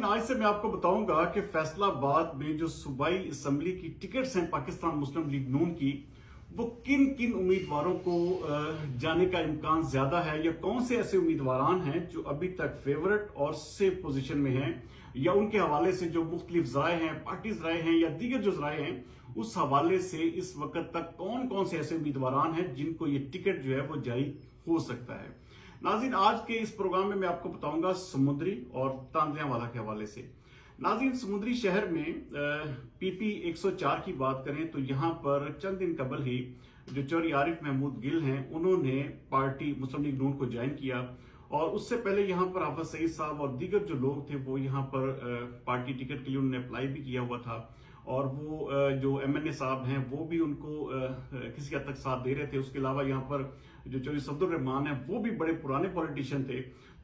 आज से मैं आपको बताऊंगा कि फैसलाबाद में जो सूबाई असेंबली की टिकट्स हैं पाकिस्तान मुस्लिम लीग नून की, वो किन किन उम्मीदवारों को जाने का इम्कान ज्यादा है, या कौन से ऐसे उम्मीदवार हैं जो अभी तक फेवरेट और सेफ पोजीशन में हैं, या उनके हवाले से जो मुख्तलिफ राय हैं, पार्टीज राय हैं या दीगर जो राय हैं, उस हवाले से इस वक्त तक कौन कौन से ऐसे उम्मीदवार हैं जिनको ये टिकट जो है वो जारी हो सकता है। नाज़रीन, आज के इस प्रोग्राम में मैं आपको बताऊंगा समुद्री और तांदियावाला के हवाले से। नाज़रीन, समुद्री शहर में पीपी 104 की बात करें तो यहाँ पर चंद दिन कबल ही जो चौधरी आरिफ महमूद गिल हैं, उन्होंने पार्टी मुस्लिम लीग नून को ज्वाइन किया, और उससे पहले यहाँ पर हाफिज सईद साहब और दीगर जो लोग थे वो यहाँ पर पार्टी टिकट के लिए उन्होंने अप्लाई भी किया हुआ था, और वो जो एमएनए साहब हैं वो भी उनको किसी हद तक साथ दे रहे थे। उसके अलावा यहाँ पर जो चौधरी सफदुर रहमान है वो भी बड़े पुराने पॉलिटिशियन थे।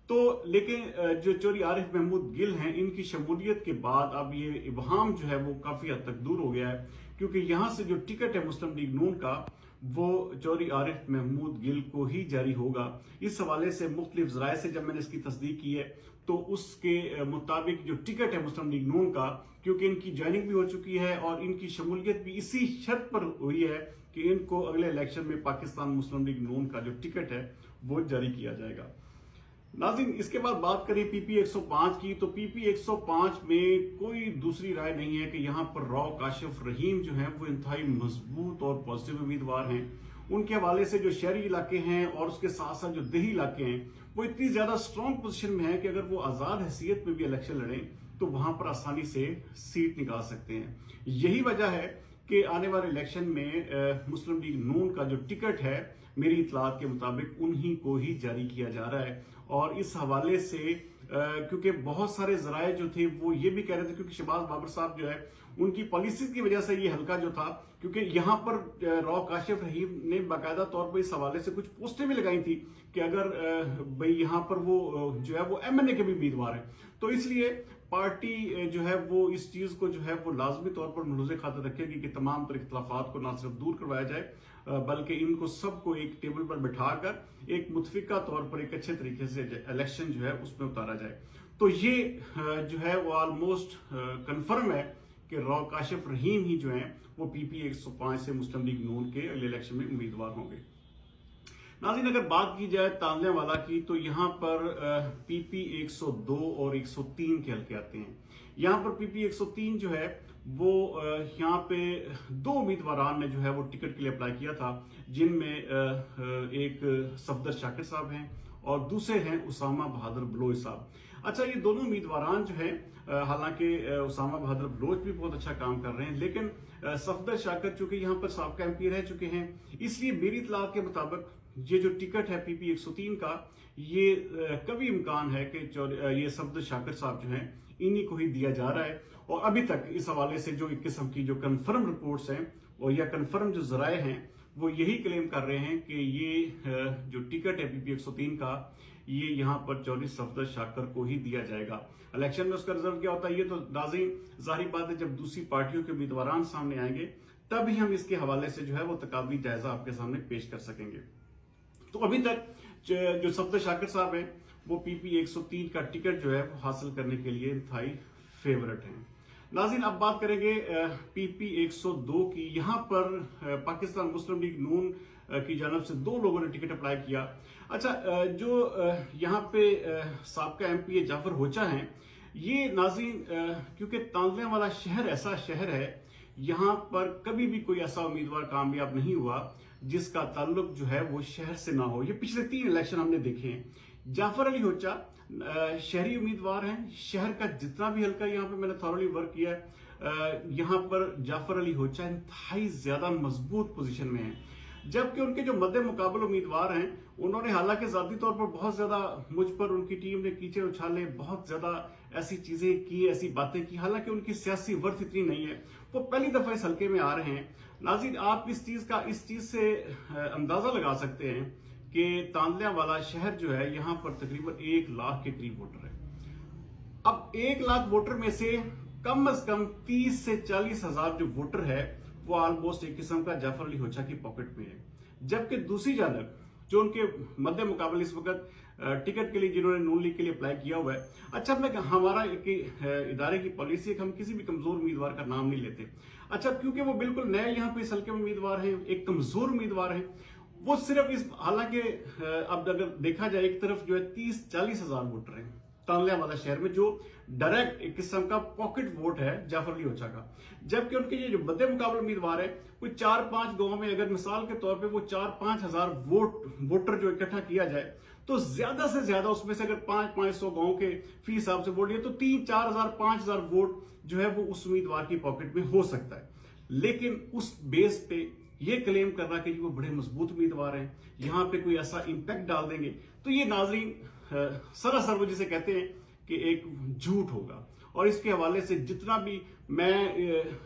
तो लेकिन जो चौधरी आरिफ महमूद गिल हैं, इनकी शमूलियत के बाद अब ये इबहम जो है वो काफी हद तक दूर हो गया है, क्योंकि यहाँ से जो टिकट है मुस्लिम लीग नून का वो चौधरी आरिफ महमूद गिल को ही जारी होगा। इस हवाले से मुख्तलिफ जराये से जब मैंने इसकी तस्दीक की है तो उसके मुताबिक जो टिकट है मुस्लिम लीग नून का, क्योंकि इनकी ज्वाइनिंग भी हो चुकी है और इनकी शमूलियत भी इसी शर्त पर हुई है कि इनको अगले इलेक्शन में पाकिस्तान मुस्लिम लीग नून का जो टिकट है वो जारी किया जाएगा। नाज़रीन, इसके बाद बात करें पीपी 105 की, तो पीपी 105 में कोई दूसरी राय नहीं है कि यहाँ पर रॉ काशिफ रहीम जो है वो इंतहाई मजबूत और पॉजिटिव उम्मीदवार हैं। उनके हवाले से जो शहरी इलाके हैं और उसके साथ साथ जो देही इलाके हैं वो इतनी ज्यादा स्ट्रॉन्ग पोजीशन में है कि अगर वो आजाद हैसियत में भी इलेक्शन लड़ें तो वहां पर आसानी से सीट निकाल सकते हैं। यही वजह है कि आने वाले इलेक्शन में मुस्लिम लीग नून का जो टिकट है मेरी इतलात के मुताबिक उन्हीं को ही जारी किया जा रहा है। और इस हवाले से क्योंकि बहुत सारे जराये जो थे वो ये भी कह रहे थे, क्योंकि शहबाज बाबर साहब जो है उनकी पॉलिसी की वजह से ये हल्का जो था, क्योंकि यहाँ पर रॉ काशिफ रहीम ने बाकायदा तौर पर इस हवाले से कुछ पोस्टें भी लगाई थी कि अगर भाई यहाँ पर वो जो है वो एमएनए के भी उम्मीदवार हैं, तो इसलिए पार्टी जो है वो इस चीज को जो है वो लाजमी तौर पर मलूज़े खातिर रखेगी कि तमाम तर इख्तलाफात को ना सिर्फ दूर करवाया जाए बल्कि इनको सबको एक टेबल पर बैठाकर एक मुतफिका तौर पर एक अच्छे तरीके से इलेक्शन जो है उसमें उतारा जाए। तो ये जो है वो ऑलमोस्ट कंफर्म है कि रॉ काशिफ रहीम ही जो है वो पीपी 105 से मुस्लिम लीग नून के अगले इलेक्शन में उम्मीदवार होंगे। नाज़रीन, अगर बात की जाए तांदियावाला की तो यहाँ पर पीपी 102 और 103 के हल्के आते हैं। यहाँ पर पीपी 103 जो है वो यहाँ पे दो उम्मीदवार ने जो है वो टिकट के लिए अप्लाई किया था, जिनमें एक सफदर शाकिर साहब हैं और दूसरे हैं उसामा बहादुर बलोच साहब। अच्छा, ये दोनों उम्मीदवार जो हैं, हालांकि उसामा बहादुर बलोच भी बहुत अच्छा काम कर रहे हैं, लेकिन सफदर शाकिर चूंकि यहाँ पर साबका एमपी रह चुके हैं, इसलिए मेरी इतलात के मुताबिक ये जो टिकट है पीपी 103 का, ये कभी इम्कान है कि ये सफदर शाकिर साहब जो हैं इन्हीं को ही दिया जा रहा है। और अभी तक इस हवाले से जो एक किस्म की जो कंफर्म रिपोर्ट्स हैं और या कंफर्म जो जराये हैं वो यही क्लेम कर रहे हैं कि ये जो टिकट है पीपी 103 का, ये यहाँ पर चौधरी सफदर शाकिर को ही दिया जाएगा। इलेक्शन में उसका रिजल्ट क्या होता है ये तो नाज़रीन जाहिर बात है, जब दूसरी पार्टियों के उम्मीदवार सामने आएंगे तब ही हम इसके हवाले से जो है वो तकावी जायजा आपके सामने पेश कर सकेंगे। तो अभी तक जो सफदर शाकिर साहब हैं वो पीपी 103 का टिकट जो है वो हासिल करने के लिए इंतहाई फेवरेट हैं। नाज़रीन, अब बात करेंगे पीपी 102 की। यहाँ पर पाकिस्तान मुस्लिम लीग नून की जानब से दो लोगों ने टिकट अप्लाई किया। अच्छा, जो यहाँ पे साबका एमपी जाफर होचा हैं, ये नाज़रीन क्योंकि तांदियावाला शहर ऐसा शहर है, यहाँ पर कभी भी कोई ऐसा उम्मीदवार कामयाब नहीं हुआ जिसका ताल्लुक जो है वो शहर से ना हो। ये पिछले 3 इलेक्शन हमने देखे हैं। जाफर अली होचा शहरी उम्मीदवार हैं, शहर का जितना भी हल्का यहाँ पे मैंने थॉरली वर्क किया है, यहाँ पर जाफर अली होचा इंतहाई ज्यादा मजबूत पोजीशन में है, जबकि उनके जो मद्दे मुकाबल उम्मीदवार हैं उन्होंने हालांकि जाती तौर पर बहुत ज्यादा मुझ पर उनकी टीम ने कीचड़ उछाले, बहुत ज्यादा ऐसी चीजें की, ऐसी बातें की, हालांकि उनकी सियासी वर्थ इतनी नहीं है, वो पहली दफा इस हल्के में आ रहे हैं। नाज़रीन, आप इस चीज से अंदाजा लगा सकते हैं कि तांदियावाला शहर जो है यहाँ पर तकरीबन 1 लाख के करीब वोटर है। अब 1 लाख वोटर में से कम 30 से 40 हजार जो वोटर है वो ऑलमोस्ट एक किस्म का जाफर अली होचा की पॉकेट में है, जबकि दूसरी जानब जो उनके मध्य मुकाबले इस वक्त टिकट के लिए जिन्होंने नून लीग के लिए अप्लाई किया हुआ है। अच्छा, मैं हमारा एक इदारे की पॉलिसी है कि हम किसी भी कमजोर उम्मीदवार का नाम नहीं लेते। अच्छा, क्योंकि वो बिल्कुल नए यहाँ पे इस हल्के में उम्मीदवार है, एक कमजोर उम्मीदवार है, वो सिर्फ इस, हालांकि अब अगर देखा जाए एक तरफ जो है 30-40 हजार वोटर हैं तांल्यावाला शहर में, जो डायरेक्ट एक किस्म का पॉकेट वोट है जाफर अली होचा का, जबकि उनके ये जो मध्य मुकाबले उम्मीदवार है कोई 4-5 गांव में अगर मिसाल के तौर पे वो 4-5 हजार वोटर जो इकट्ठा किया जाए तो ज्यादा से ज्यादा उसमें से अगर 500 गांव के फी हिसाब से वोट लिए तो 3-4 हजार 5 हजार वोट जो है वो उस उम्मीदवार की पॉकेट में हो सकता है। लेकिन उस बेस पे ये क्लेम करना कि वो बड़े मजबूत उम्मीदवार हैं, यहाँ पे कोई ऐसा इंपैक्ट डाल देंगे, तो ये नाजरीन सरासर वो जिसे कहते हैं कि एक झूठ होगा। और इसके हवाले से जितना भी मैं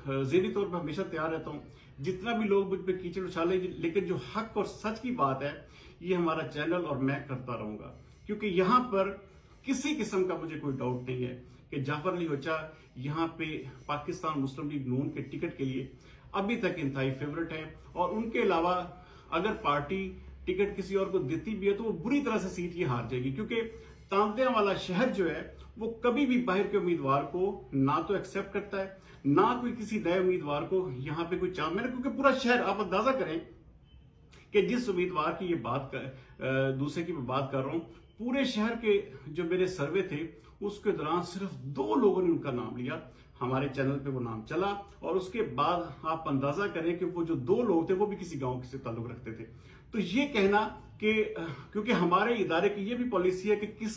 ज़हनी तौर पर हमेशा तैयार रहता हूँ, जितना भी लोग मुझ पर कीचड़ उछाले, लेकिन जो हक और सच की बात है ये हमारा चैनल और मैं करता रहूंगा, क्योंकि यहाँ पर किसी किस्म का मुझे कोई डाउट नहीं है कि जाफर अली होचा यहाँ पे पाकिस्तान मुस्लिम लीग नून के टिकट के लिए अभी तक इंतहाई फेवरेट है। और उनके अलावा अगर पार्टी टिकट किसी और को देती भी है तो वो बुरी तरह से सीट ये हार जाएगी, क्योंकि तांत्या शहर जो है वो कभी भी बाहर के उम्मीदवार को ना तो एक्सेप्ट करता है, ना कोई किसी नए उम्मीदवार को यहाँ पे कोई चांस, मैंने क्योंकि पूरा शहर आप अंदाजा करें कि जिस उम्मीदवार की ये बात दूसरे की मैं बात कर रहा हूँ, पूरे शहर के जो मेरे सर्वे थे उसके दौरान सिर्फ 2 लोगों ने उनका नाम लिया, हमारे चैनल पे वो नाम चला, और उसके बाद आप अंदाजा करें कि वो जो 2 लोग थे वो भी किसी गांव से ताल्लुक रखते थे। तो ये कहना कि क्योंकि हमारे इदारे की ये भी पॉलिसी है कि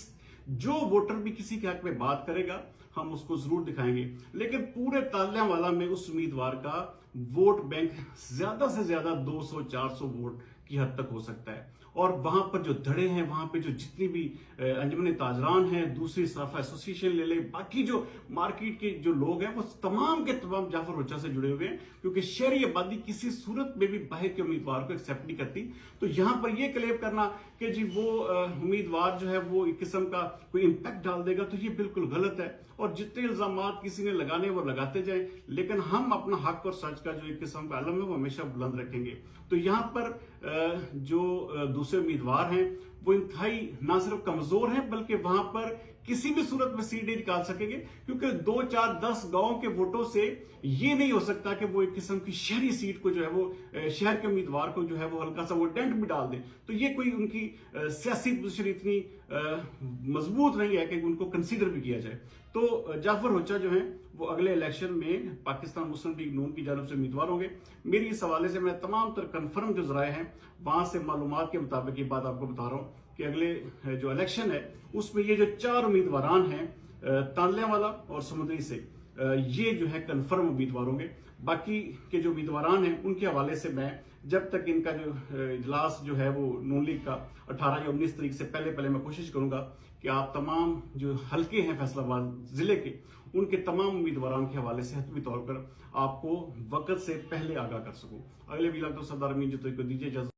जो वोटर भी किसी के हक में बात करेगा हम उसको जरूर दिखाएंगे, लेकिन पूरे ताल्यांवाला में उस उम्मीदवार का वोट बैंक ज्यादा से ज्यादा 200-400 वोट की हद तक हो सकता है। और वहां पर जो धड़े हैं, वहां पे जो जितनी भी अंजुमन ताजरान हैं, दूसरी सराफा एसोसिएशन ले ले, बाकी जो मार्केट के जो लोग हैं वो तमाम के तमाम जाफर होचा से जुड़े हुए हैं, क्योंकि शहरी आबादी किसी सूरत में भी बाहर के उम्मीदवार को एक्सेप्ट नहीं करती। तो यहां पर यह क्लेम करना कि जी वो उम्मीदवार जो है वो एक किस्म का कोई इंपैक्ट डाल देगा, तो ये बिल्कुल गलत है। और जितने इल्जाम किसी ने लगाने वो लगाते जाए, लेकिन हम अपना हक और सच का जो एक किस्म का अलम है वो हमेशा बुलंद रखेंगे। तो यहाँ पर जो दूसरे उम्मीदवार हैं वो इंतहाई ना सिर्फ कमजोर हैं बल्कि वहां पर किसी भी सूरत में सीट नहीं निकाल सकेंगे, क्योंकि 2-4-10 गांव के वोटों से ये नहीं हो सकता कि वो एक किस्म की शहरी सीट को जो है वो शहर के उम्मीदवार को जो है वो हल्का सा वो डेंट भी डाल दे। तो ये कोई उनकी सियासी पोजीशन इतनी मजबूत नहीं है कि उनको कंसीडर भी किया जाए। तो जाफर होचा जो है वो अगले इलेक्शन में पाकिस्तान मुस्लिम लीग नून की जानब से उम्मीदवार होंगे। मेरी इस हवाले से मैं तमाम तर कन्फर्म जो जराए हैं वहां से मालूमात के मुताबिक ये बात आपको बता रहा हूँ कि अगले जो इलेक्शन है उसमें ये जो 4 उम्मीदवारान हैं तांल्यावाला और समुद्री से, ये जो है कन्फर्म उम्मीदवार होंगे। बाकी के जो उम्मीदवारान हैं उनके हवाले से मैं जब तक इनका जो इजलास जो है वो नून लीग का 18 या 19 तारीख से पहले मैं कोशिश करूंगा कि आप तमाम जो हल्के हैं फैसलाबाद जिले के उनके तमाम उम्मीदवारों के हवाले से हतमी तौर पर आपको वक्त से पहले आगाह कर सकूं। अगले वीडियो तो सरदार अमीन जो तो दीजिए इजाजत।